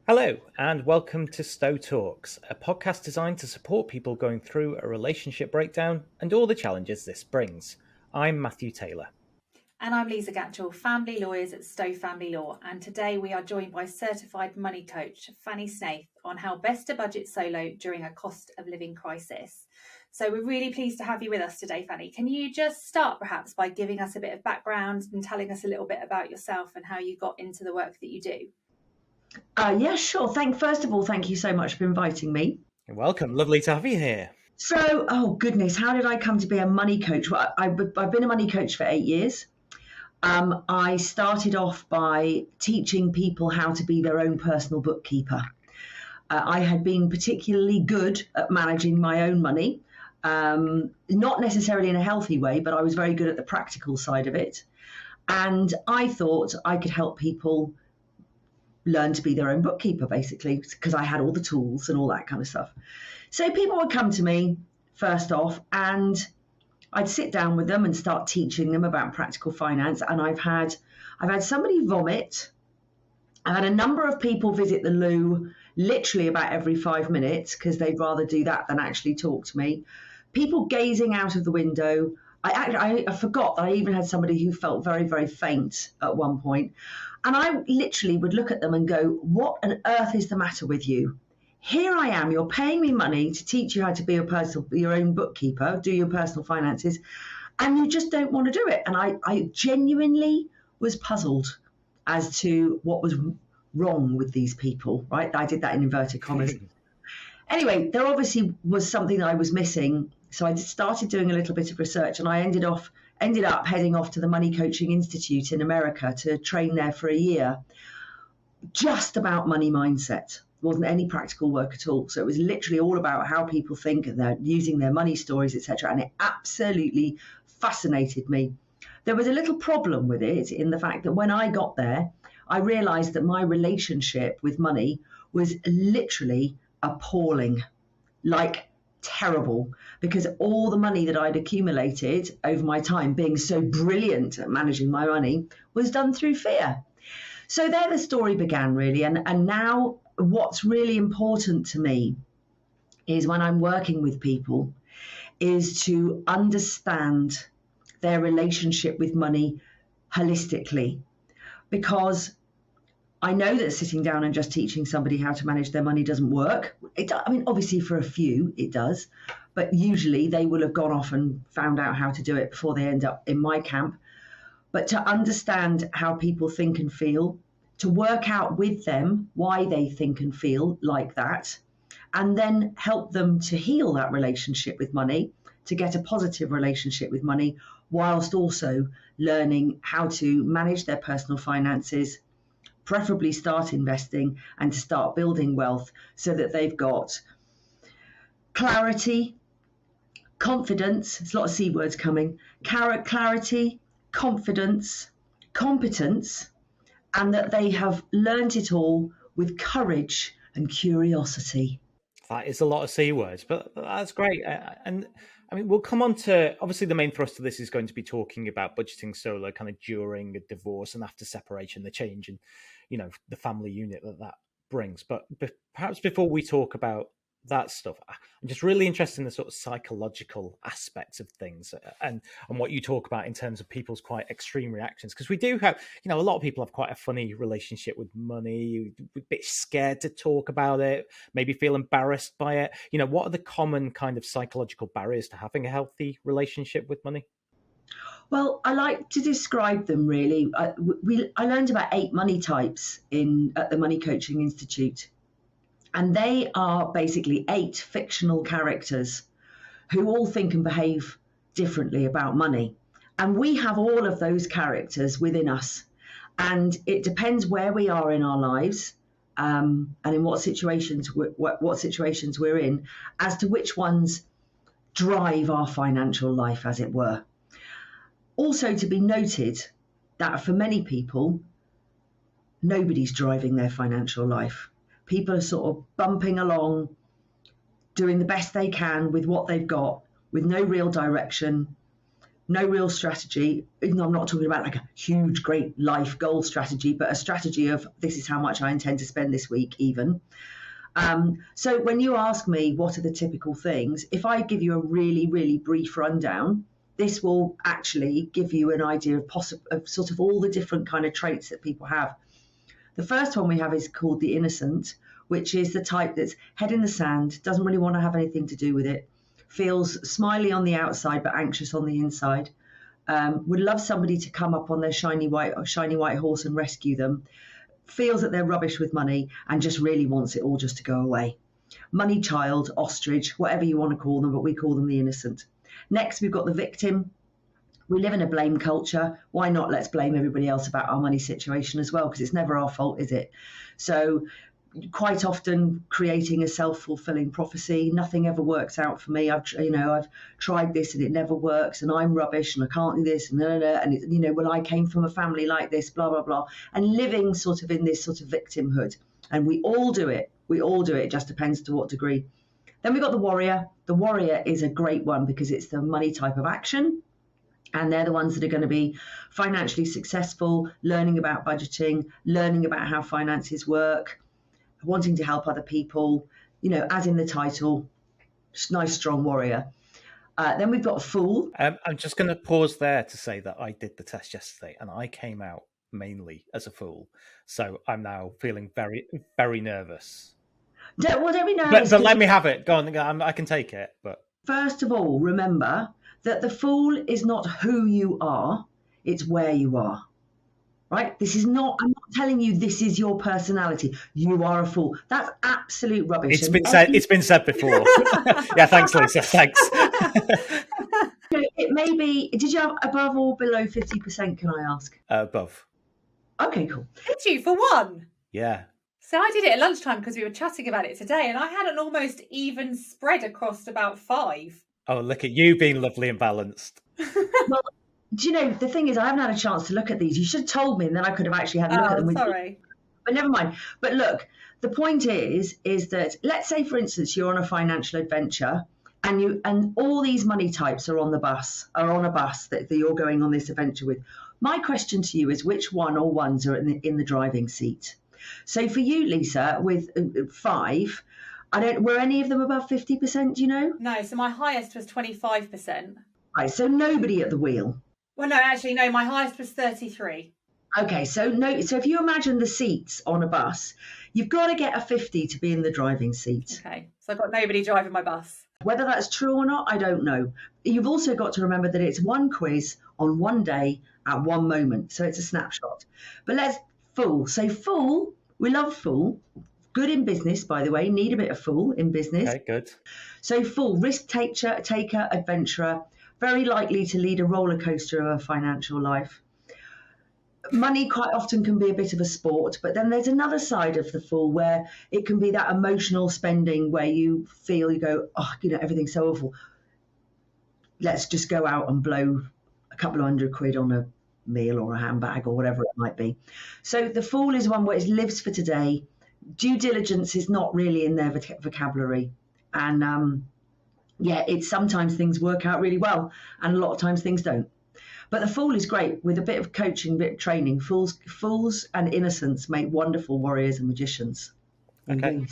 Hello, and welcome to Stowe Talks, a podcast designed to support people going through a relationship breakdown and all the challenges this brings. I'm Matthew Taylor. And I'm Lisa Gatchell, family lawyers at Stowe Family Law. And today we are joined by certified money coach Fanny Snaith on how best to budget solo during a cost of living crisis. So we're really pleased to have you with us today, Fanny. Can you just start perhaps by giving us a bit of background and telling us a little bit about yourself and how you got into the work that you do? Yeah, sure. First of all, thank you so much for inviting me. You're welcome. Lovely to have you here. So, oh goodness, how did I come to be a money coach? Well, I've been a money coach for 8 years. I started off by teaching people how to be their own personal bookkeeper. I had been particularly good at managing my own money, not necessarily in a healthy way, but I was very good at the practical side of it. And I thought I could help people learn to be their own bookkeeper, basically, because I had all the tools and all that kind of stuff. So people would come to me first off, and I'd sit down with them and start teaching them about practical finance. And I've had somebody vomit. I've had a number of people visit the loo literally about every 5 minutes because they'd rather do that than actually talk to me. People gazing out of the window. I forgot that I even had somebody who felt very, very faint at one point. And I literally would look at them and go, what on earth is the matter with you? Here I am, you're paying me money to teach you how to be your own bookkeeper, do your personal finances, and you just don't want to do it. And I genuinely was puzzled as to what was wrong with these people, right? I did that in inverted commas. Anyway, there obviously was something I was missing. So I started doing a little bit of research, and I ended up heading off to the Money Coaching Institute in America to train there for a year, just about money mindset. There wasn't any practical work at all. So it was literally all about how people think and they're using their money stories, etc. And it absolutely fascinated me. There was a little problem with it in the fact that when I got there, I realized that my relationship with money was literally appalling, like terrible, because all the money that I'd accumulated over my time being so brilliant at managing my money was done through fear. So there the story began, really. And now what's really important to me is when I'm working with people is to understand their relationship with money holistically, because I know that sitting down and just teaching somebody how to manage their money doesn't work. Obviously for a few it does, but usually they will have gone off and found out how to do it before they end up in my camp. But to understand how people think and feel, to work out with them why they think and feel like that, and then help them to heal that relationship with money, to get a positive relationship with money, whilst also learning how to manage their personal finances, preferably start investing and to start building wealth so that they've got clarity, confidence, there's a lot of C words coming, clarity, confidence, competence, and that they have learned it all with courage and curiosity. That is a lot of C words, but that's great. And I mean, we'll come on to, obviously the main thrust of this is going to be talking about budgeting solo kind of during a divorce and after separation, the change and, the family unit that brings. But perhaps before we talk about that stuff, I'm just really interested in the sort of psychological aspects of things and what you talk about in terms of people's quite extreme reactions, because we do have, a lot of people have quite a funny relationship with money, a bit scared to talk about it, maybe feel embarrassed by it. What are the common kind of psychological barriers to having a healthy relationship with money? Well, I like to describe them really. I learned about 8 money types at the Money Coaching Institute. And they are basically 8 fictional characters who all think and behave differently about money. And we have all of those characters within us. And it depends where we are in our lives and in what situations we're in as to which ones drive our financial life, as it were. Also to be noted that for many people, nobody's driving their financial life. People are sort of bumping along, doing the best they can with what they've got, with no real direction, no real strategy. I'm not talking about like a huge, great life goal strategy, but a strategy of this is how much I intend to spend this week, even. So when you ask me what are the typical things, if I give you a really, really brief rundown, this will actually give you an idea of sort of all the different kind of traits that people have. The first one we have is called the innocent, which is the type that's head in the sand, doesn't really want to have anything to do with it, feels smiley on the outside but anxious on the inside, would love somebody to come up on their shiny white horse and rescue them, feels that they're rubbish with money and just really wants it all just to go away. Money child, ostrich, whatever you want to call them, but we call them the innocent. Next, we've got the victim. We live in a blame culture. Why not? Let's blame everybody else about our money situation as well, because it's never our fault, is it? So quite often creating a self-fulfilling prophecy. Nothing ever works out for me. I've tried this and it never works, and I'm rubbish and I can't do this and well, I came from a family like this, blah blah blah, and living sort of in this sort of victimhood. And we all do it. It just depends to what degree. Then we've got the warrior. The warrior is a great one because it's the money type of action. And they're the ones that are going to be financially successful, learning about budgeting, learning about how finances work, wanting to help other people, as in the title, just nice, strong warrior. Then we've got a fool. I'm just going to pause there to say that I did the test yesterday and I came out mainly as a fool. So I'm now feeling very, very nervous. Don't be nervous. But let me have it. Go on, I can take it. But first of all, remember that the fool is not who you are, it's where you are. Right? I'm not telling you this is your personality. You are a fool. That's absolute rubbish. It's been said before. Yeah, thanks, Lisa. Thanks. It may be, did you have above or below 50%, can I ask? Above. Okay, cool. Did you, for one? Yeah. So I did it at lunchtime because we were chatting about it today, and I had an almost even spread across about 5. Oh, look at you being lovely and balanced. Well, do you know, the thing is, I haven't had a chance to look at these. You should have told me, and then I could have actually had a look at them. Sorry. But never mind. But look, the point is that, let's say, for instance, you're on a financial adventure, and all these money types are on a bus that you're going on this adventure with. My question to you is, which one or ones are in the driving seat? So for you, Lisa, with 5, were any of them above 50%, do you know? No, so my highest was 25%. Right, so nobody at the wheel. Well, no, actually, no, my highest was 33. Okay, so if you imagine the seats on a bus, you've got to get a 50 to be in the driving seat. Okay, so I've got nobody driving my bus. Whether that's true or not, I don't know. You've also got to remember that it's one quiz on one day at one moment, so it's a snapshot. But let's fool. So fool, we love fool. Good in business, by the way, need a bit of fool in business. Okay, good. So fool, risk taker, adventurer, very likely to lead a roller coaster of a financial life. Money quite often can be a bit of a sport, but then there's another side of the fool where it can be that emotional spending where you feel, you go, everything's so awful. Let's just go out and blow a couple of £100 on a meal or a handbag or whatever it might be. So the fool is one where it lives for today. Due diligence is not really in their vocabulary. And it's sometimes things work out really well and a lot of times things don't. But the fool is great with a bit of coaching, bit of training. Fools and innocents make wonderful warriors and magicians. Okay.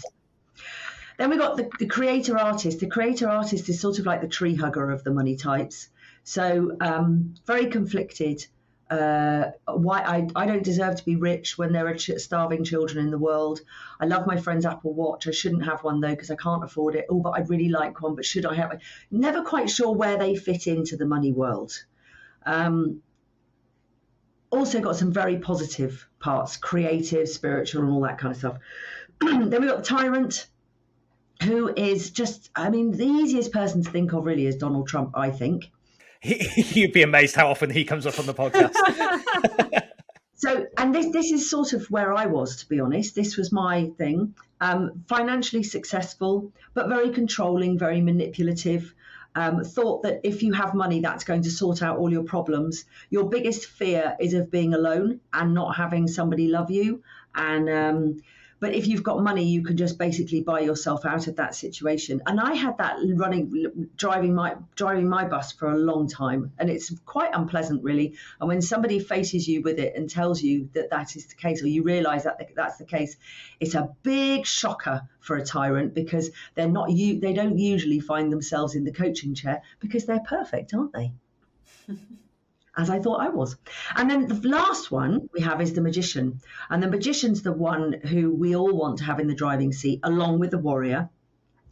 Then we've got the creator artist. The creator artist is sort of like the tree hugger of the money types. So very conflicted. Why I don't deserve to be rich when there are starving children in the world. I love my friend's Apple Watch. I shouldn't have one though because I can't afford it. Oh, but I'd really like one. But should I have it? Never quite sure where they fit into the money world. Also got some very positive parts, creative, spiritual, and all that kind of stuff. Then we've got the tyrant, who is just, the easiest person to think of really is Donald Trump, I think. You'd be amazed how often he comes up on the podcast. So, and this is sort of where I was, to be honest. This was my thing. Financially successful, but very controlling, very manipulative. Thought that if you have money, that's going to sort out all your problems. Your biggest fear is of being alone and not having somebody love you. And But if you've got money, you can just basically buy yourself out of that situation. And I had that driving my bus for a long time, and it's quite unpleasant, really. And when somebody faces you with it and tells you that that is the case, or you realise that that's the case, it's a big shocker for a tyrant, because they don't usually find themselves in the coaching chair because they're perfect, aren't they? As I thought I was. And then the last one we have is the magician. And the magician's the one who we all want to have in the driving seat, along with the warrior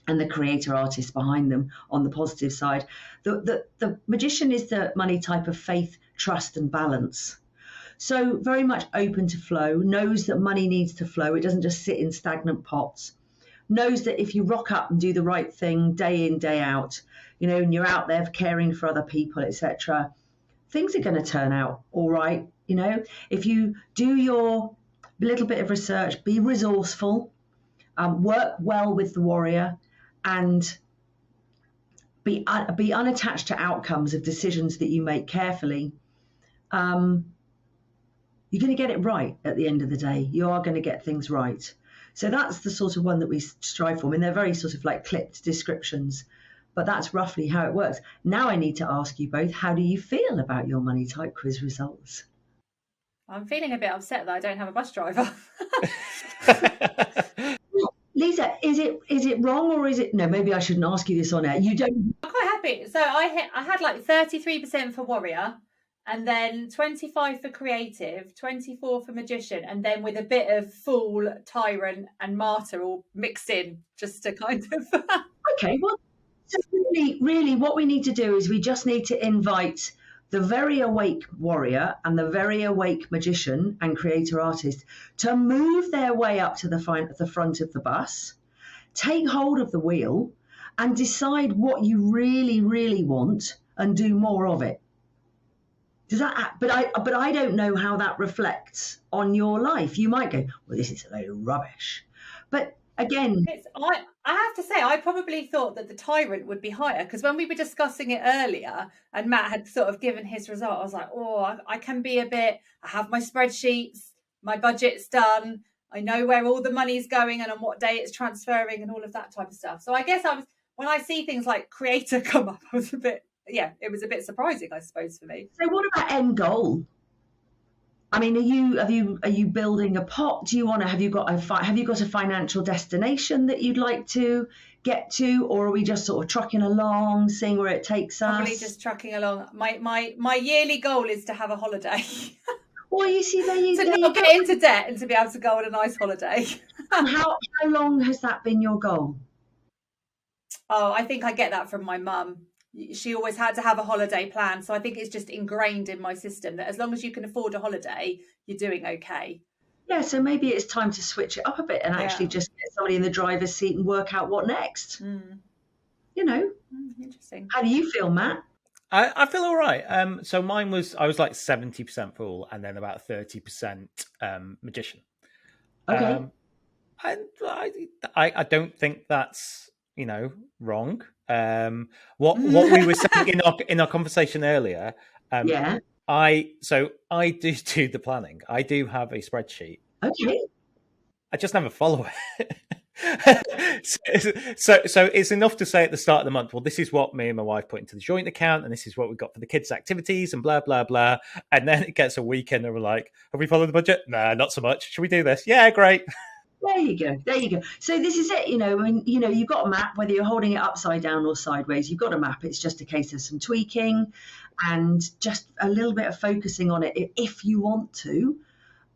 and the creator artist behind them on the positive side. The magician is the money type of faith, trust, and balance. So very much open to flow, knows that money needs to flow. It doesn't just sit in stagnant pots. Knows that if you rock up and do the right thing day in, day out, and you're out there caring for other people, etc., things are going to turn out all right. If you do your little bit of research, be resourceful, work well with the warrior, and be unattached to outcomes of decisions that you make carefully, you're going to get it right at the end of the day. You are going to get things right. So that's the sort of one that we strive for. I mean, they're very sort of like clipped descriptions, but that's roughly how it works. Now I need to ask you both, how do you feel about your money type quiz results? I'm feeling a bit upset that I don't have a bus driver. Lisa, is it wrong, or is it... No, maybe I shouldn't ask you this on air. You don't... I'm quite happy. So I had like 33% for warrior, and then 25 for creative, 24 for magician, and then with a bit of fool, tyrant, and martyr all mixed in, just to kind of... Okay, well, so really what we need to do is we just need to invite the very awake warrior and the very awake magician and creator artist to move their way up to the front of the bus, take hold of the wheel, and decide what you really, really want and do more of it. Does that? But I don't know how that reflects on your life. You might go, well, this is a load of rubbish. But again, I have to say, I probably thought that the tyrant would be higher, because when we were discussing it earlier and Matt had sort of given his result, I was like, I can be a bit, I have my spreadsheets, my budget's done, I know where all the money's going and on what day it's transferring and all of that type of stuff. So I guess when I see things like creator come up, I was it was a bit surprising, I suppose, for me. So what about end goal? I mean, are you building a pot? Do you want to have you got a financial destination that you'd like to get to, or are we just sort of trucking along, seeing where it takes us? Probably just trucking along. My yearly goal is to have a holiday. Well, you see, to not get into debt and to be able to go on a nice holiday. How long has that been your goal? Oh, I think I get that from my mum. She always had to have a holiday plan. So I think it's just ingrained in my system that as long as you can afford a holiday, you're doing okay. Yeah, so maybe it's time to switch it up a bit and actually just get somebody in the driver's seat and work out what next. Interesting. How do you feel, Matt? I feel all right. So I was like 70% fool and then about 30% magician. Okay. I don't think that's wrong. What we were saying in our conversation earlier. I do the planning. I do have a spreadsheet. Okay. I just never follow it. so it's enough to say at the start of the month, well, this is what me and my wife put into the joint account, and this is what we've got for the kids' activities, and blah blah blah. And then it gets a weekend, and we're like, have we followed the budget? Nah, not so much. Should we do this? Yeah, great. There you go. So this is it. You've got a map, whether you're holding it upside down or sideways, you've got a map. It's just a case of some tweaking and just a little bit of focusing on it if you want to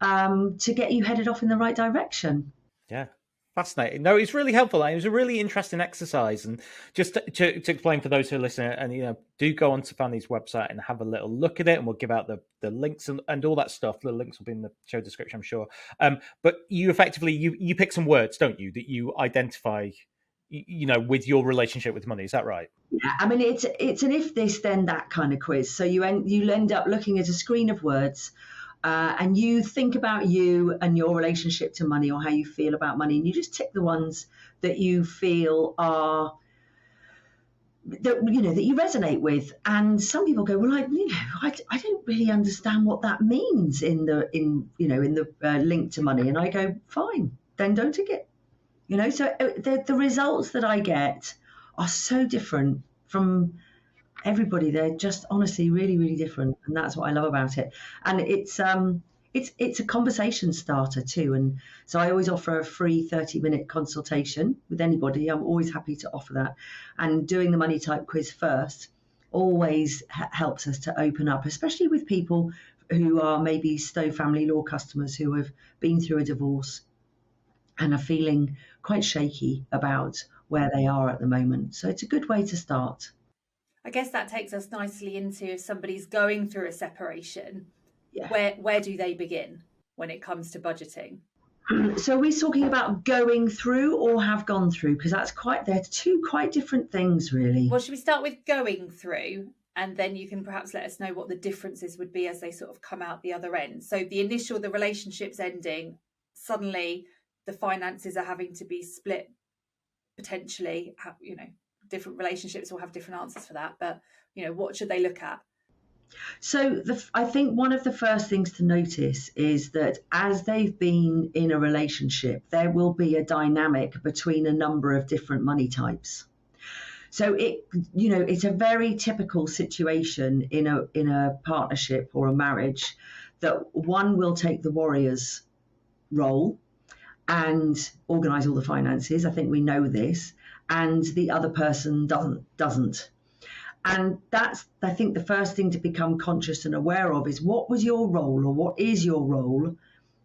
get you headed off in the right direction. Yeah. Fascinating. No, it's really helpful. It was a really interesting exercise. And just to explain for those who are listening, and do go onto Fanny's website and have a little look at it, and we'll give out the links and all that stuff. The links will be in the show description, I'm sure. But you effectively you pick some words, don't you, that you identify, with your relationship with money. Is that right? Yeah, I mean it's an if this then that kind of quiz. So you'll end up looking at a screen of words. And you think about you and your relationship to money, or how you feel about money, and you just tick the ones that you feel are that you resonate with. And some people go, well, I don't really understand what that means in the link to money. And I go, fine, then don't tick it. So the results that I get are so different from everybody. They're just honestly really, really different, and that's what I love about it. And it's a conversation starter too. And so I always offer a free 30-minute consultation with anybody. I'm always happy to offer that. And doing the money type quiz first always helps us to open up, especially with people who are maybe Stowe family law customers who have been through a divorce and are feeling quite shaky about where they are at the moment. So it's a good way to start. I guess that takes us nicely into if somebody's going through a separation, Yeah. where do they begin when it comes to budgeting? So we're talking about going through or have gone through, because they're two quite different things, really. Well, should we start with going through, and then you can perhaps let us know what the differences would be as they sort of come out the other end. So the relationship's ending, suddenly the finances are having to be split, potentially. Different relationships will have different answers for that, but what should they look at? So I think one of the first things to notice is that as they've been in a relationship, there will be a dynamic between a number of different money types. So it's a very typical situation in a partnership or a marriage that one will take the warrior's role and organise all the finances. I think we know this, and the other person doesn't. And that's, I think, the first thing to become conscious and aware of is what was your role, or what is your role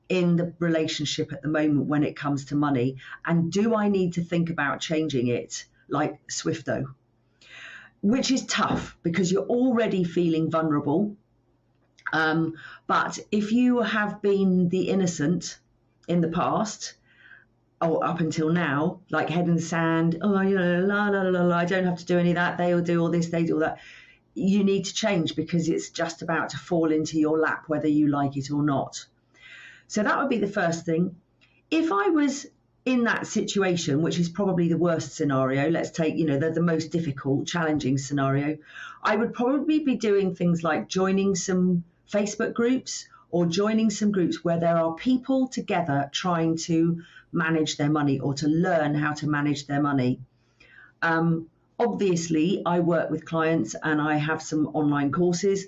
in the relationship at the moment when it comes to money? And do I need to think about changing it like Swifto? Which is tough because you're already feeling vulnerable. But if you have been the innocent in the past, or up until now, like head in the sand, la la la la, I don't have to do any of that, they'll do all this, they do all that, you need to change because it's just about to fall into your lap whether you like it or not. So that would be the first thing. If I was in that situation, which is probably the worst scenario, let's take the most difficult, challenging scenario, I would probably be doing things like joining some Facebook groups or joining some groups where there are people together trying to manage their money or to learn how to manage their money. Obviously, I work with clients and I have some online courses,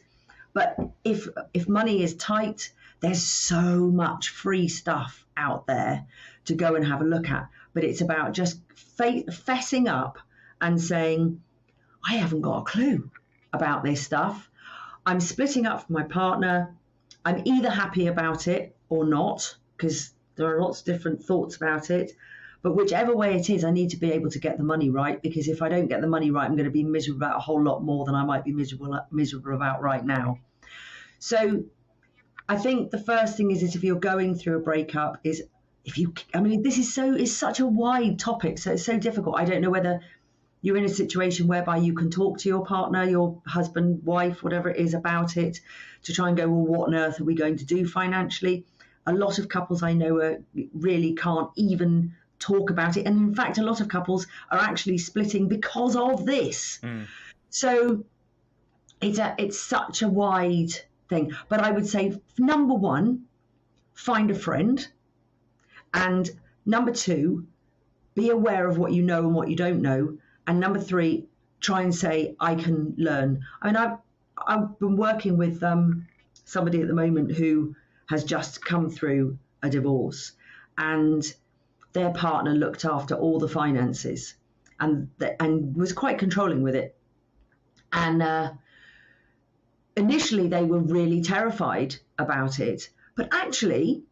but if money is tight, there's so much free stuff out there to go and have a look at. But it's about just fessing up and saying, I haven't got a clue about this stuff. I'm splitting up from my partner. I'm either happy about it or not, because there are lots of different thoughts about it. But whichever way it is, I need to be able to get the money right, because if I don't get the money right, I'm going to be miserable about a whole lot more than I might be miserable about right now. So I think the first thing is if you're going through a breakup, this is such a wide topic, so it's so difficult. I don't know whether you're in a situation whereby you can talk to your partner, your husband, wife, whatever it is, about it, to try and go, well, what on earth are we going to do financially? A lot of couples I know really can't even talk about it. And in fact, a lot of couples are actually splitting because of this. So it's such a wide thing. But I would say, number one, find a friend. And number two, be aware of what you know and what you don't know. And number three, try and say, I can learn. I mean, I've been working with somebody at the moment who has just come through a divorce, and their partner looked after all the finances and was quite controlling with it. And initially they were really terrified about it, but actually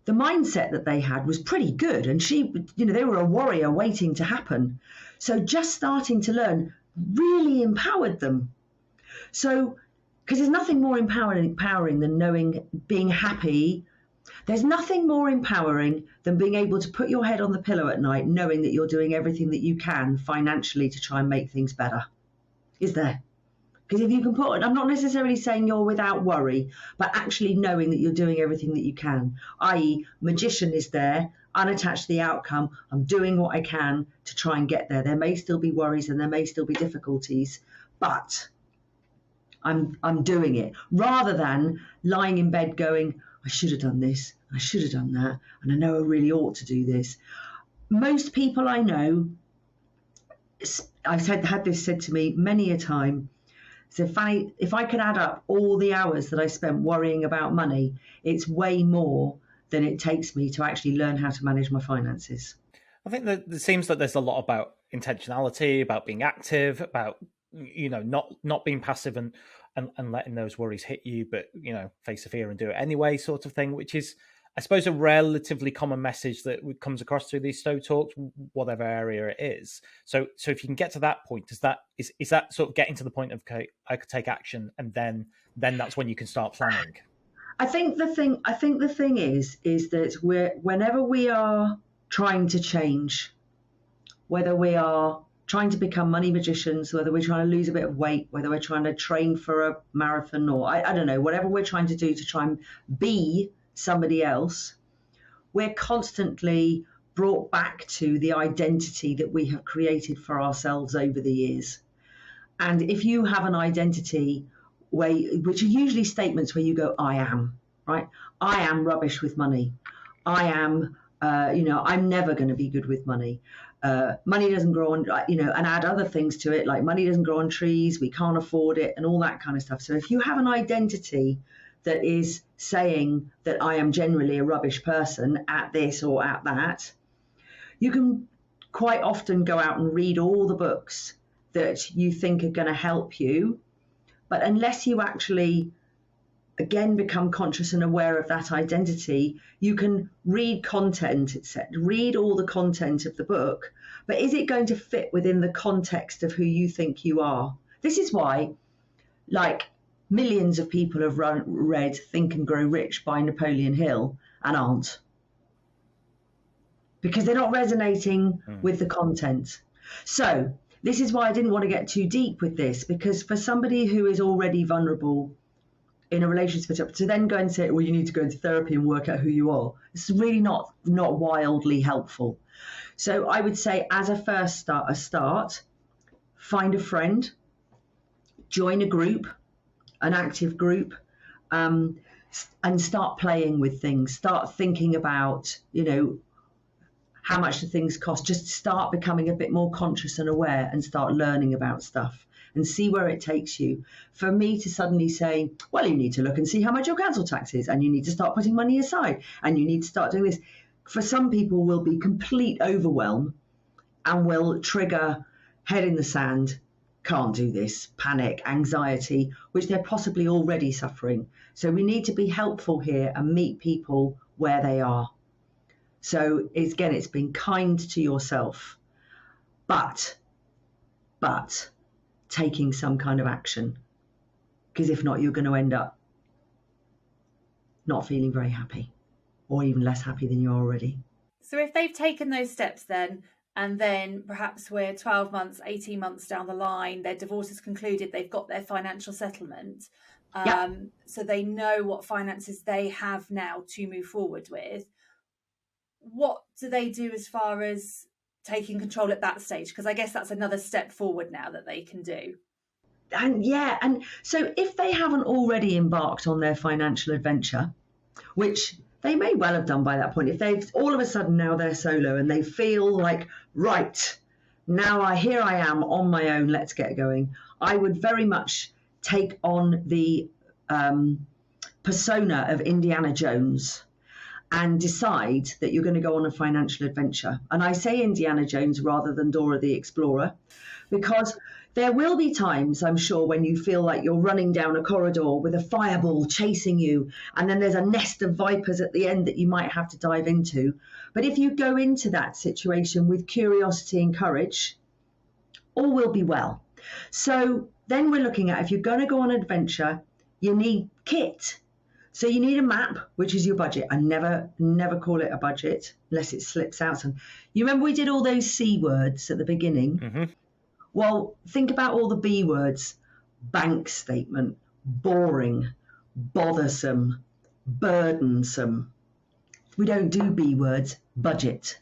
the mindset that they had was pretty good, and they were a warrior waiting to happen. So just starting to learn really empowered them. So, because there's nothing more empowering than being happy. There's nothing more empowering than being able to put your head on the pillow at night, knowing that you're doing everything that you can financially to try and make things better. Is there? Because if you can I'm not necessarily saying you're without worry, but actually knowing that you're doing everything that you can, i.e. magician is there, unattached to the outcome. I'm doing what I can to try and get there. There may still be worries and there may still be difficulties, but I'm doing it, rather than lying in bed going, I should have done this, I should have done that, and I know I really ought to do this. Most people I know, I've had this said to me many a time. So, Fanny, if I could add up all the hours that I spent worrying about money, it's way more than it takes me to actually learn how to manage my finances. I think that it seems that there's a lot about intentionality, about being active, about not being passive and letting those worries hit you, but face the fear and do it anyway, sort of thing, which is, I suppose, a relatively common message that comes across through these Stowe talks, whatever area it is. So if you can get to that point, is that sort of getting to the point of, okay, I could take action, and then that's when you can start planning? I think the thing is that whenever we are trying to change, whether we are trying to become money magicians, whether we're trying to lose a bit of weight, whether we're trying to train for a marathon, or I don't know, whatever we're trying to do to try and be somebody else, we're constantly brought back to the identity that we have created for ourselves over the years. And if you have an identity which are usually statements where you go, I am, right? I am rubbish with money. I am, I'm never going to be good with money. Money doesn't grow on, and add other things to it, like money doesn't grow on trees, we can't afford it, and all that kind of stuff. So if you have an identity that is saying that I am generally a rubbish person at this or at that, you can quite often go out and read all the books that you think are going to help you. But unless you actually, again, become conscious and aware of that identity, you can read content, read all the content of the book, but is it going to fit within the context of who you think you are? This is why, millions of people have read Think and Grow Rich by Napoleon Hill and aren't. Because they're not resonating with the content. So this is why I didn't want to get too deep with this, because for somebody who is already vulnerable in a relationship, to then go and say, well, you need to go into therapy and work out who you are, it's really not wildly helpful. So I would say, as a first start, find a friend, join a group, an active group, and start playing with things. Start thinking about, how much do things cost. Just start becoming a bit more conscious and aware, and start learning about stuff and see where it takes you. For me to suddenly say, well, you need to look and see how much your council tax is, and you need to start putting money aside, and you need to start doing this, for some people will be complete overwhelm and will trigger head in the sand, can't do this, panic, anxiety, which they're possibly already suffering. So we need to be helpful here and meet people where they are. So it's being kind to yourself, but taking some kind of action, because if not, you're going to end up not feeling very happy, or even less happy than you are already. So if they've taken those steps then, and then perhaps we're 12 months, 18 months down the line, their divorce is concluded, they've got their financial settlement, so they know what finances they have now to move forward with. What do they do as far as taking control at that stage? Because I guess that's another step forward now that they can do. And so if they haven't already embarked on their financial adventure, which they may well have done by that point, if they've all of a sudden now they're solo and they feel like, right, now here I am on my own, let's get going, I would very much take on the persona of Indiana Jones and decide that you're going to go on a financial adventure. And I say Indiana Jones rather than Dora the Explorer, because there will be times, I'm sure, when you feel like you're running down a corridor with a fireball chasing you, and then there's a nest of vipers at the end that you might have to dive into. But if you go into that situation with curiosity and courage, all will be well. So then we're looking at, if you're going to go on an adventure, you need kit. So you need a map, which is your budget. I never call it a budget unless it slips out. You remember we did all those C words at the beginning? Mm-hmm. Well, think about all the B words: bank statement, boring, bothersome, burdensome. We don't do B words, budget.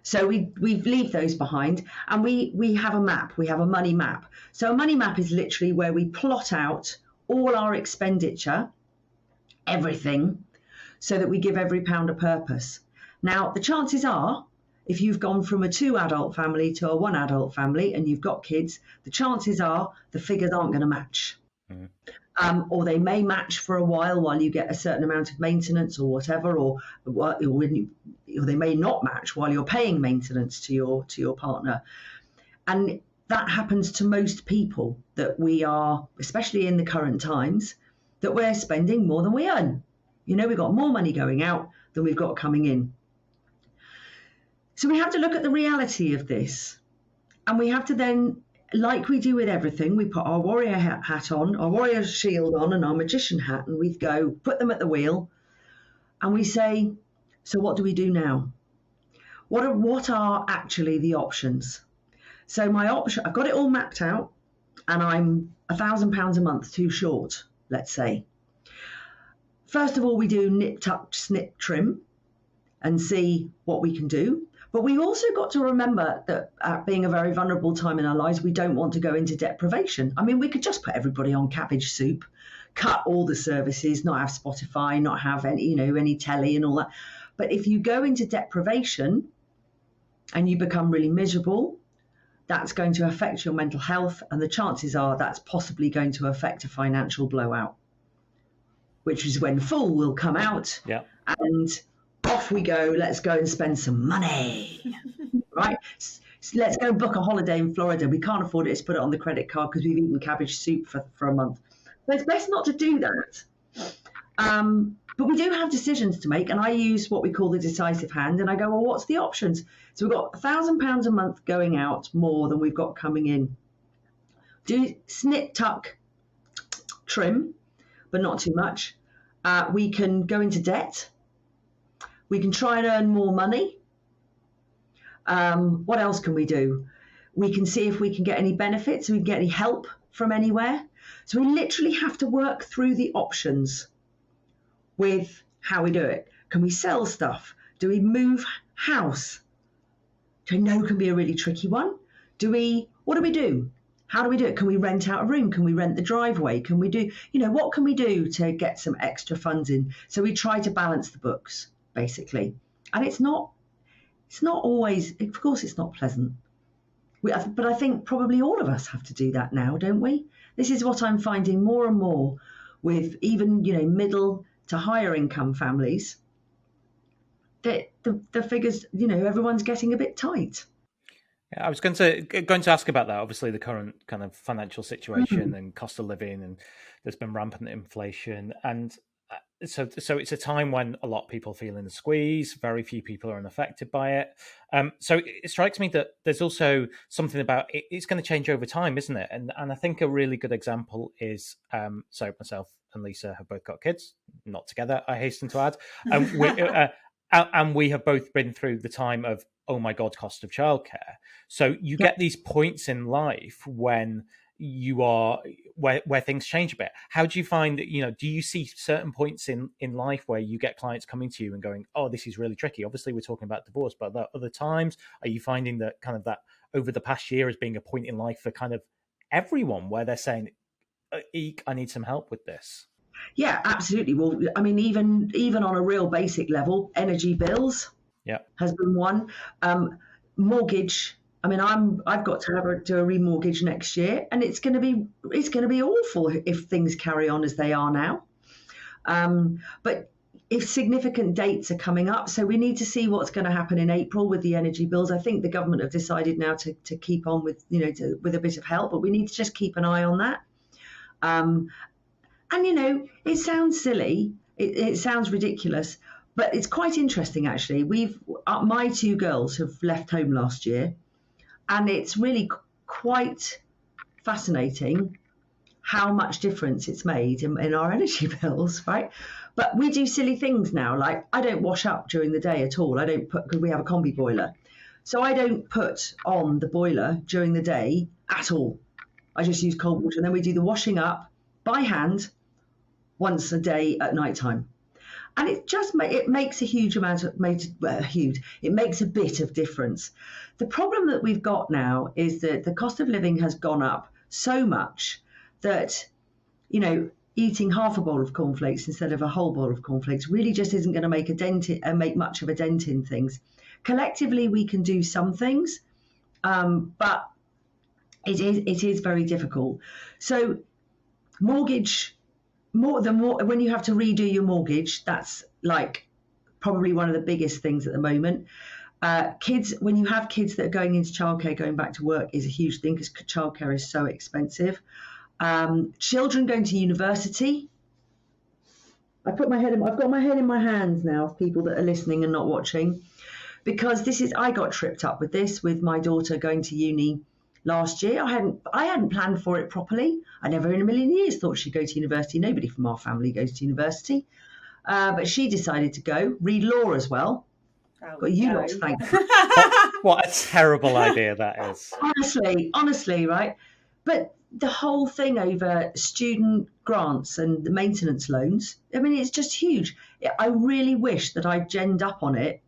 So we leave those behind, and we have a map. We have a money map. So a money map is literally where we plot out all our expenditure, everything, so that we give every pound a purpose. Now, the chances are, if you've gone from a 2-adult family to a 1-adult family and you've got kids, the chances are the figures aren't going to match. Or they may match for a while you get a certain amount of maintenance or whatever, or they may not match while you're paying maintenance to your partner. And that happens to most people, that we are, especially in the current times, that we're spending more than we earn. We've got more money going out than we've got coming in. So we have to look at the reality of this, and we have to then, like we do with everything, we put our warrior hat on, our warrior shield on, and our magician hat, and we go put them at the wheel, and we say, so what do we do now? What are actually the options? So my option, I've got it all mapped out, and I'm £1,000 a month too short, let's say. First of all, we do nip, tuck, snip, trim, and see what we can do. But we also got to remember that being a very vulnerable time in our lives, we don't want to go into deprivation. I mean, we could just put everybody on cabbage soup, cut all the services, not have Spotify, not have any telly and all that. But if you go into deprivation and you become really miserable, that's going to affect your mental health. And the chances are that's possibly going to affect a financial blowout, which is when Full will come out. Yeah. And off we go. Let's go and spend some money, right? Let's go book a holiday in Florida. We can't afford it. Let's put it on the credit card because we've eaten cabbage soup for a month. So it's best not to do that. But we do have decisions to make, and I use what we call the decisive hand, and I go, well, what's the options? So we've got £1,000 a month going out more than we've got coming in. Do snip, tuck, trim, but not too much. We can go into debt. We can try and earn more money. What else can we do? We can see if we can get any benefits, we can get any help from anywhere. So we literally have to work through the options with how we do it. Can we sell stuff? Do we move house? Which I know can be a really tricky one. What do we do? How do we do it? Can we rent out a room? Can we rent the driveway? Can we do, what can we do to get some extra funds in? So we try to balance the books, basically. And it's not always, of course it's not pleasant. But I think probably all of us have to do that now, don't we? This is what I'm finding more and more with even, middle to higher income families, that the figures, everyone's getting a bit tight. I was going to ask about that. Obviously, the current kind of financial situation and cost of living, and there's been rampant inflation, and so it's a time when a lot of people feel in the squeeze. Very few people are unaffected by it. So it strikes me that there's also something about it's going to change over time, isn't it? And I think a really good example is so myself and Lisa have both got kids, not together, I hasten to add, and we have both been through the time of, oh my God, cost of childcare. So you get these points in life when you are where things change a bit. How do you find that, do you see certain points in life where you get clients coming to you and going, oh, this is really tricky? Obviously, we're talking about divorce, but at other times, are you finding that kind of that over the past year as being a point in life for kind of everyone where they're saying, Eek, I need some help with this? Yeah, absolutely. Well, I mean, even on a real basic level, energy bills has been one. Mortgage. I mean, I've got to do a remortgage next year, and it's going to be awful if things carry on as they are now. But if significant dates are coming up, so we need to see what's going to happen in April with the energy bills. I think the government have decided now to keep on with with a bit of help, but we need to just keep an eye on that. And it sounds silly, it sounds ridiculous, but it's quite interesting actually. My two girls have left home last year, and it's really quite fascinating how much difference it's made in our energy bills, right? But we do silly things now, like I don't wash up during the day at all. I don't because we have a combi boiler. So I don't put on the boiler during the day at all. I just use cold water, and then we do the washing up by hand once a day at night time. And it makes a huge amount of, it makes a bit of difference. The problem that we've got now is that the cost of living has gone up so much that, eating half a bowl of cornflakes instead of a whole bowl of cornflakes really just isn't going to make much of a dent in things. Collectively, we can do some things, but it is very difficult. So mortgage, when you have to redo your mortgage, that's like probably one of the biggest things at the moment. Kids, when you have kids that are going into childcare, going back to work is a huge thing because childcare is so expensive. Children going to university. I've got my head in my hands now of people that are listening and not watching, because I got tripped up with this with my daughter going to uni last year. I hadn't planned for it properly. I never in a million years thought she'd go to university. Nobody from our family goes to university. But she decided to go read law as well. Got you lot to thank. What a terrible idea that is. Honestly, right? But the whole thing over student grants and the maintenance loans, I mean, it's just huge. I really wish that I'd genned up on it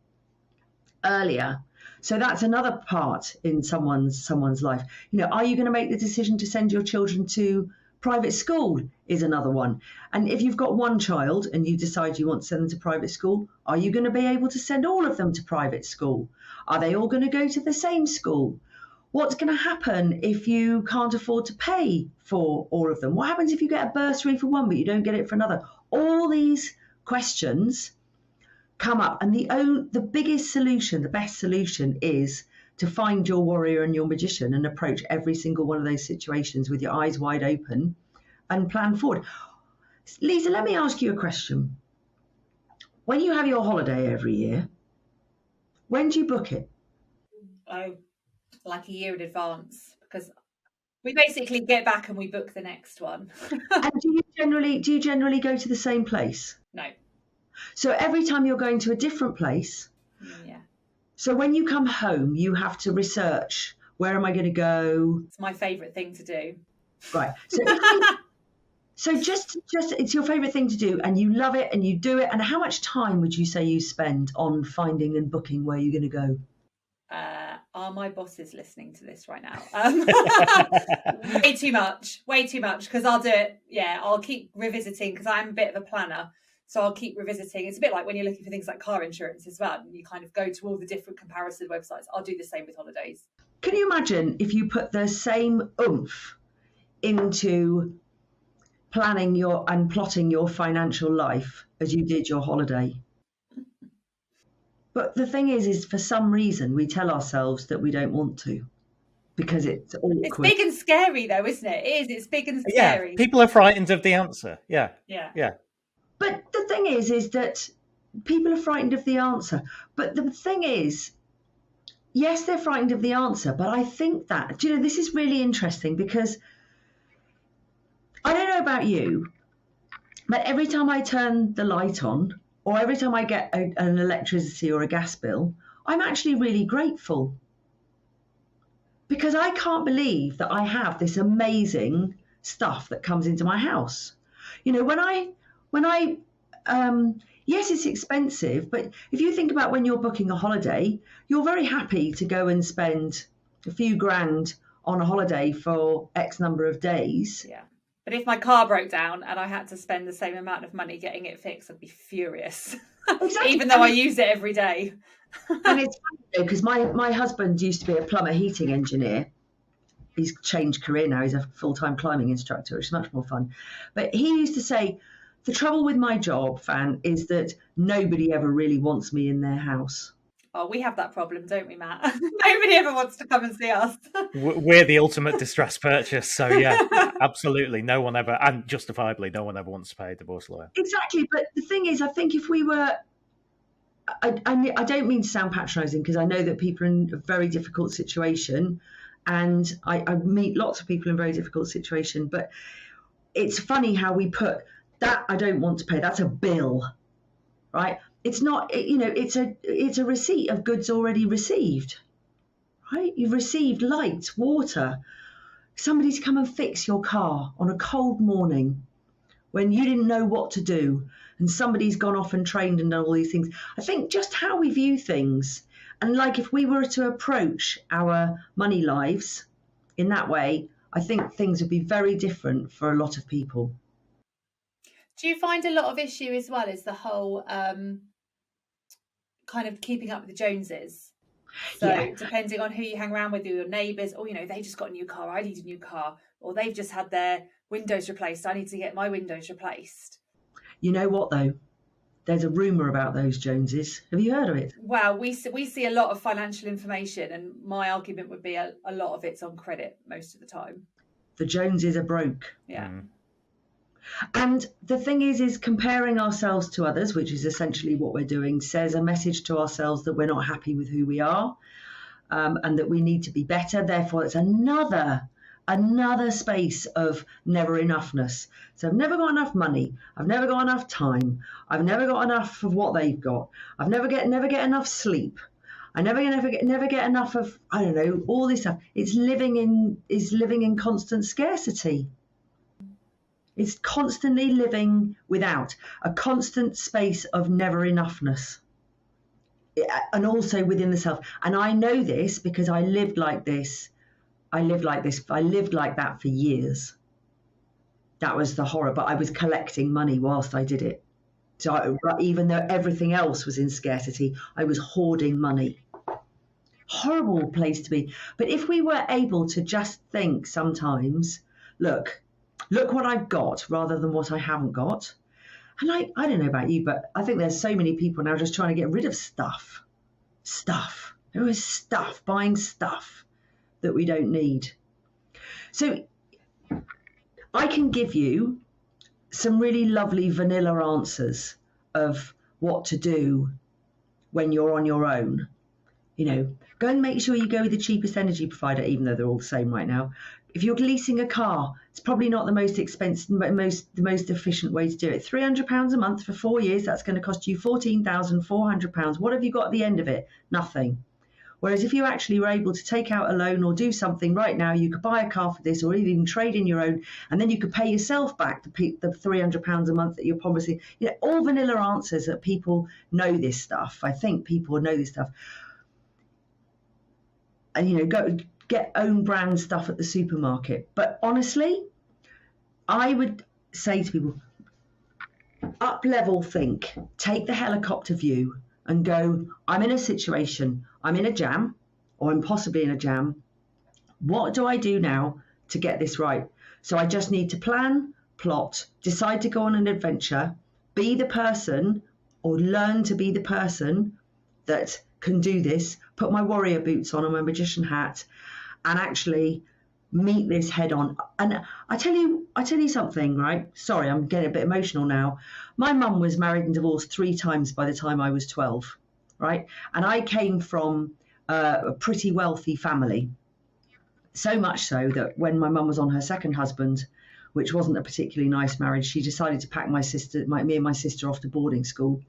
earlier. So that's another part in someone's life. You know, are you going to make the decision to send your children to private school is another one. And if you've got one child and you decide you want to send them to private school, are you going to be able to send all of them to private school? Are they all going to go to the same school? What's going to happen if you can't afford to pay for all of them? What happens if you get a bursary for one but you don't get it for another? All these questions come up, and the biggest solution, the best solution is to find your warrior and your magician and approach every single one of those situations with your eyes wide open and plan forward. Lisa, let me ask you a question. When you have your holiday every year, when do you book it? Oh, like a year in advance, because we basically get back and we book the next one. And do you generally go to the same place? No. So every time you're going to a different place? Yeah. So when you come home, you have to research, where am I going to go? It's my favourite thing to do. Right. So just it's your favourite thing to do and you love it and you do it. And how much time would you say you spend on finding and booking where you're going to go? Are my bosses listening to this right now? Way too much, because I'll do it. Yeah, I'll keep revisiting because I'm a bit of a planner. So I'll keep revisiting. It's a bit like when you're looking for things like car insurance as well. And you kind of go to all the different comparison websites. I'll do the same with holidays. Can you imagine if you put the same oomph into planning and plotting your financial life as you did your holiday? But the thing is for some reason we tell ourselves that we don't want to because it's awkward. It's big and scary though, isn't it? It is. It's big and scary. Yeah, people are frightened of the answer. Yeah. But the thing is that people are frightened of the answer. But the thing is, yes, they're frightened of the answer. But I think that, this is really interesting because I don't know about you, but every time I turn the light on or every time I get an electricity or a gas bill, I'm actually really grateful because I can't believe that I have this amazing stuff that comes into my house. Yes, it's expensive, but if you think about when you're booking a holiday, you're very happy to go and spend a few grand on a holiday for X number of days. Yeah. But if my car broke down and I had to spend the same amount of money getting it fixed, I'd be furious. Exactly. Even though I use it every day. And it's funny because my husband used to be a plumber heating engineer. He's changed career now. He's a full-time climbing instructor, which is much more fun. But he used to say, the trouble with my job, Fan, is that nobody ever really wants me in their house. Oh, we have that problem, don't we, Matt? Nobody ever wants to come and see us. We're the ultimate distress purchase. So, yeah, absolutely. No one ever, and justifiably, no one ever wants to pay a divorce lawyer. Exactly. But the thing is, I think if we were, I don't mean to sound patronising because I know that people are in a very difficult situation and I meet lots of people in a very difficult situation. But it's funny how we put that I don't want to pay. That's a bill, right? It's not, it's a receipt of goods already received, right? You've received light, water, somebody to come and fix your car on a cold morning when you didn't know what to do and somebody's gone off and trained and done all these things. I think just how we view things, and like if we were to approach our money lives in that way, I think things would be very different for a lot of people. Do you find a lot of issue as well is the whole kind of keeping up with the Joneses? So Yeah. depending on who you hang around with, your neighbours, or they just got a new car, I need a new car, or they've just had their windows replaced, I need to get my windows replaced. You know what though? There's a rumour about those Joneses. Have you heard of it? Well, we see a lot of financial information, and my argument would be a lot of it's on credit most of the time. The Joneses are broke. Yeah. And the thing is comparing ourselves to others, which is essentially what we're doing, says a message to ourselves that we're not happy with who we are, and that we need to be better. Therefore, it's another space of never enoughness. So I've never got enough money. I've never got enough time. I've never got enough of what they've got. I've never get enough sleep. I never get enough of, I don't know, all this stuff. It's living in constant scarcity. It's constantly living without a constant space of never enoughness. And also within the self. And I know this because I lived like this. I lived like that for years. That was the horror. But I was collecting money whilst I did it. So even though everything else was in scarcity, I was hoarding money. Horrible place to be. But if we were able to just think sometimes, look what I've got rather than what I haven't got. And I don't know about you, but I think there's so many people now just trying to get rid of stuff. There is stuff, buying stuff that we don't need. So I can give you some really lovely vanilla answers of what to do when you're on your own. Go and make sure you go with the cheapest energy provider, even though they're all the same right now. If you're leasing a car, it's probably not the most expensive, but the most efficient way to do it. £300 a month for 4 years, that's going to cost you £14,400. What have you got at the end of it? Nothing. Whereas if you actually were able to take out a loan or do something right now, you could buy a car for this, or even trade in your own, and then you could pay yourself back the £300 a month that you're promising. All vanilla answers that people know this stuff. I think people know this stuff. And go get own brand stuff at the supermarket. But honestly, I would say to people, up level think, take the helicopter view and go, I'm in a situation, I'm in a jam, or I'm possibly in a jam. What do I do now to get this right? So I just need to plan, plot, decide to go on an adventure, be the person, or learn to be the person that can do this, put my warrior boots on and my magician hat, and actually meet this head on. And I tell you something, right? Sorry, I'm getting a bit emotional now. My mum was married and divorced 3 times by the time I was 12, right? And I came from a pretty wealthy family. So much so that when my mum was on her second husband, which wasn't a particularly nice marriage, she decided to pack me and my sister off to boarding school,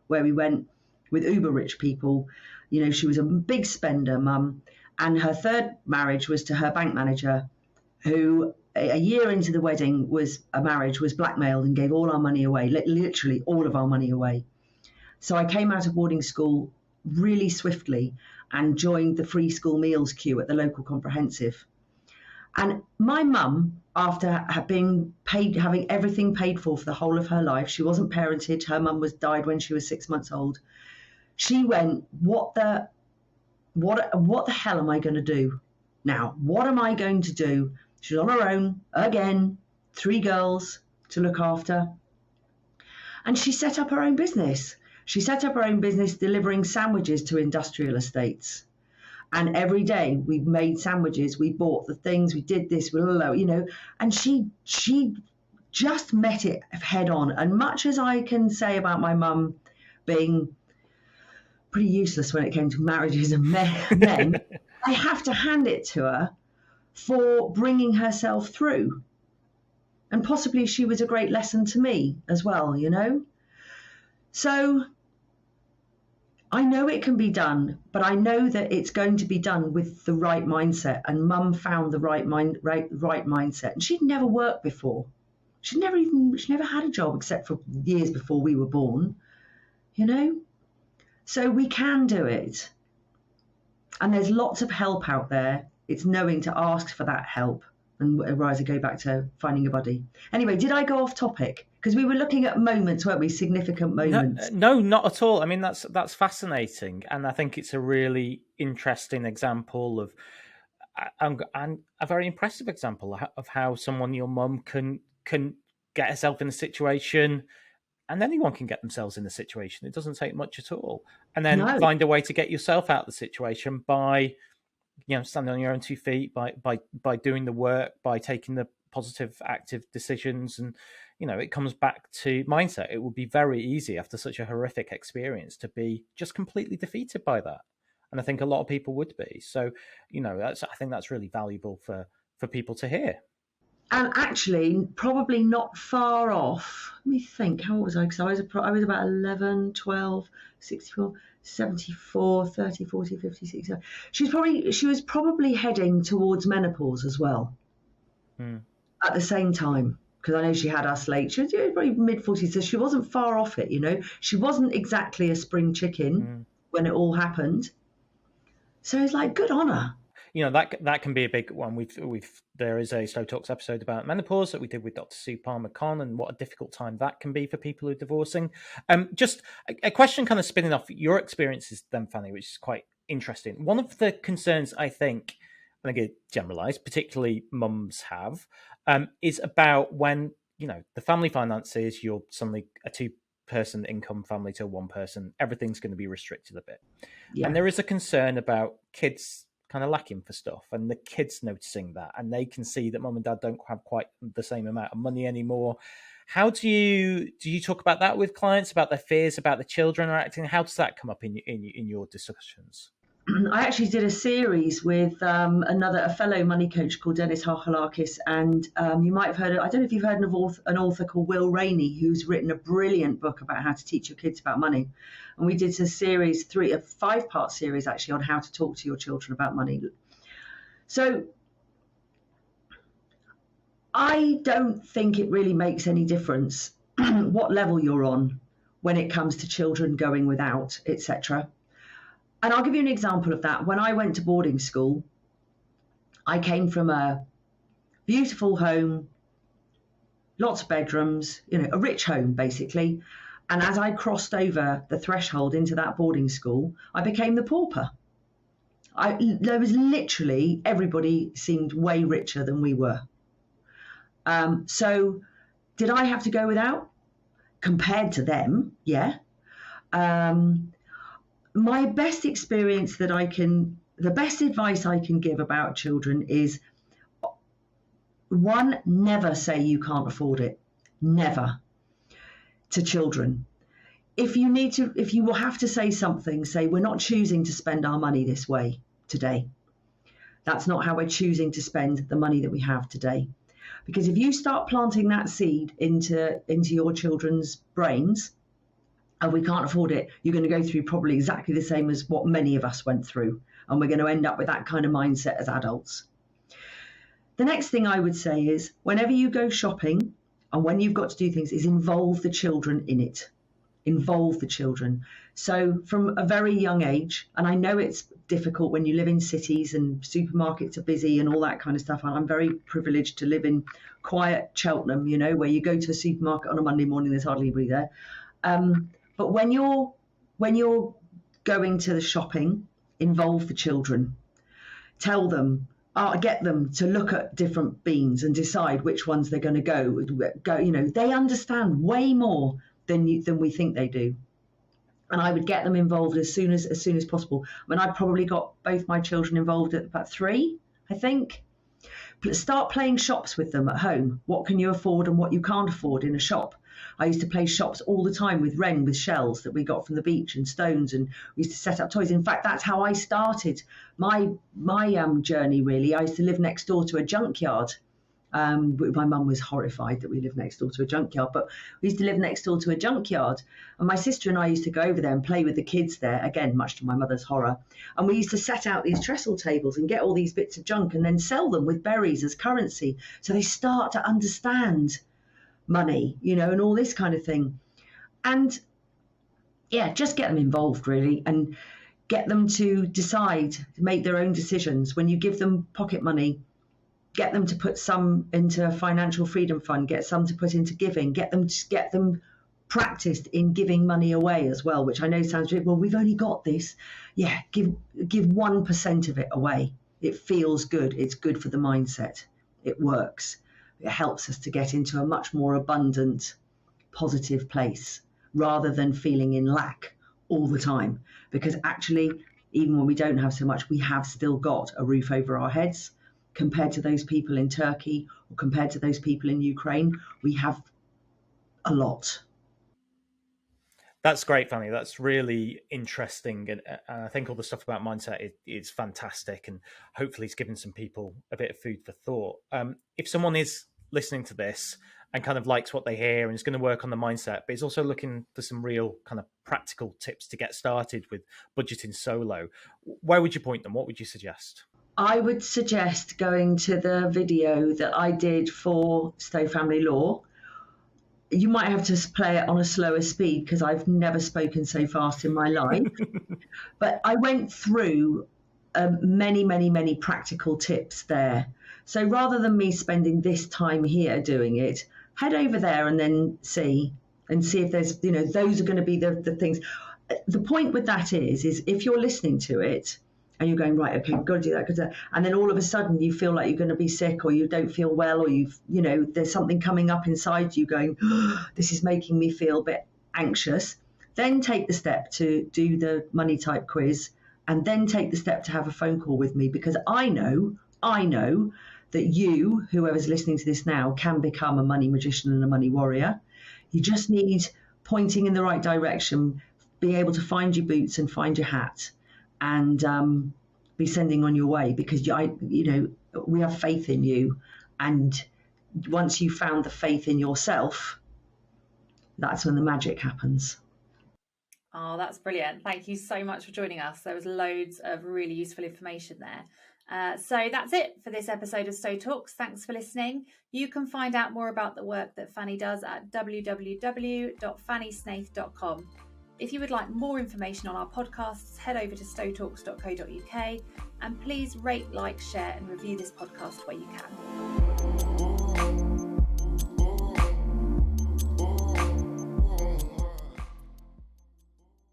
where we went with uber rich people. She was a big spender, mum. And her third marriage was to her bank manager, who a year into the wedding was blackmailed and gave all our money away, literally all of our money away. So I came out of boarding school really swiftly and joined the free school meals queue at the local comprehensive. And my mum, after having everything paid for the whole of her life, she wasn't parented. Her mum died when she was 6 months old. She went, what the hell am I going to do now? What am I going to do? She's on her own again, 3 girls to look after. And she set up her own business. She set up her own business delivering sandwiches to industrial estates. And every day we made sandwiches, we bought the things, we did this, and she just met it head on. And much as I can say about my mum being pretty useless when it came to marriages and men, I have to hand it to her for bringing herself through. And possibly she was a great lesson to me as well, So I know it can be done, but I know that it's going to be done with the right mindset. And mum found the right mindset. And she'd never worked before. She never had a job except for years before we were born, So we can do it. And there's lots of help out there. It's knowing to ask for that help And otherwise I go back to finding a buddy. Anyway, did I go off topic? Because we were looking at moments, weren't we? Significant moments. No, not at all. I mean, that's fascinating, and I think it's a really interesting example of, and a very impressive example of how someone, your mum, can get herself in a situation, and anyone can get themselves in a situation. It doesn't take much at all, and then find a way to get yourself out of the situation by, standing on your own 2 feet, by doing the work, by taking the positive, active decisions. And it comes back to mindset. It would be very easy after such a horrific experience to be just completely defeated by that, and I think a lot of people would be. So, I think that's really valuable for people to hear. And actually, probably not far off. Let me think. How old was I? Because I was about 11, 12, 64, 74, 30, 40, 50, 60. She was probably heading towards menopause as well. At the same time, because I know she had us late. She was probably mid-40s, so she wasn't far off it, She wasn't exactly a spring chicken when it all happened. So it's like, good on her. That can be a big one. There is a Slow Talks episode about menopause that we did with Dr. Sue Palmer-Conn, and what a difficult time that can be for people who are divorcing. Just a question kind of spinning off your experiences then, Fanny, which is quite interesting. One of the concerns I think, and again, generalised, particularly mums have, is about when, the family finances, you're suddenly a two-person income family to a one-person, everything's going to be restricted a bit. Yeah. And there is a concern about kids kind of lacking for stuff, and the kids noticing that, and they can see that mum and dad don't have quite the same amount of money anymore. How do you talk about that with clients, about their fears, about the children acting? How does that come up in your discussions? I actually did a series with a fellow money coach called Dennis Harkalakis, and you might have heard. I don't know if you've heard of an author called Will Rainey, who's written a brilliant book about how to teach your kids about money. And we did a series, a 5-part series actually, on how to talk to your children about money. So I don't think it really makes any difference what level you're on when it comes to children going without, etc. And I'll give you an example of that. When I went to boarding school, I came from a beautiful home, lots of bedrooms, a rich home, basically. And as I crossed over the threshold into that boarding school, I became the pauper. There was literally, everybody seemed way richer than we were. So did I have to go without? Compared to them, yeah. My best experience the best advice I can give about children is, one, never say you can't afford it. Never. To children. If you will have to say something, say, we're not choosing to spend our money this way today. That's not how we're choosing to spend the money that we have today. Because if you start planting that seed into your children's brains, and we can't afford it, you're going to go through probably exactly the same as what many of us went through. And we're going to end up with that kind of mindset as adults. The next thing I would say is, whenever you go shopping and when you've got to do things, is involve the children in it. Involve the children. So from a very young age, and I know it's difficult when you live in cities and supermarkets are busy and all that kind of stuff. And I'm very privileged to live in quiet Cheltenham, where you go to a supermarket on a Monday morning, there's hardly anybody there. But when you're going to the shopping, involve the children. Tell them, get them to look at different beans and decide which ones they're going to go. They understand way more than we think they do. And I would get them involved as soon as possible. I mean, I probably got both my children involved at about 3, I think. Start playing shops with them at home. What can you afford and what you can't afford in a shop? I used to play shops all the time with Ren, with shells that we got from the beach and stones, and we used to set up toys. In fact, that's how I started my journey, really. I used to live next door to a junkyard. My mum was horrified that we lived next door to a junkyard, but we used to live next door to a junkyard. And my sister and I used to go over there and play with the kids there, again, much to my mother's horror. And we used to set out these trestle tables and get all these bits of junk and then sell them with berries as currency. So they start to understand money, and all this kind of thing. And yeah, just get them involved, really, and get them to decide, to make their own decisions. When you give them pocket money, get them to put some into a financial freedom fund, get some to put into giving, get them practiced in giving money away as well, which I know sounds well, we've only got this. Yeah, give 1% of it away. It feels good. It's good for the mindset. It works. It helps us to get into a much more abundant, positive place rather than feeling in lack all the time. Because actually, even when we don't have so much, we have still got a roof over our heads. Compared to those people in Turkey or compared to those people in Ukraine, we have a lot. That's great, Fanny. That's really interesting, and I think all the stuff about mindset is fantastic, and hopefully it's given some people a bit of food for thought. If someone is listening to this and kind of likes what they hear and is going to work on the mindset, but is also looking for some real kind of practical tips to get started with budgeting solo, where would you point them? What would you suggest? I would suggest going to the video that I did for Stowe Family Law. You might have to play it on a slower speed because I've never spoken so fast in my life. But I went through many practical tips there. So rather than me spending this time here doing it, head over there and then see if there's, those are going to be the things. The point with that is if you're listening to it and you're going, right, okay, I've got to do that, and then all of a sudden you feel like you're going to be sick or you don't feel well or there's something coming up inside you going, oh, this is making me feel a bit anxious, then take the step to do the money type quiz and then take the step to have a phone call with me, because I know that you, whoever's listening to this now, can become a money magician and a money warrior. You just need pointing in the right direction, being able to find your boots and find your hat, and be sending on your way, because we have faith in you, and once you've found the faith in yourself, that's when the magic happens. Oh, that's brilliant. Thank you so much for joining us. There was loads of really useful information there. So that's it for this episode of Stowe Talks. Thanks for listening. You can find out more about the work that Fanny does at www.fannysnaith.com. If you would like more information on our podcasts, head over to stowtalks.co.uk and please rate, like, share and review this podcast where you can.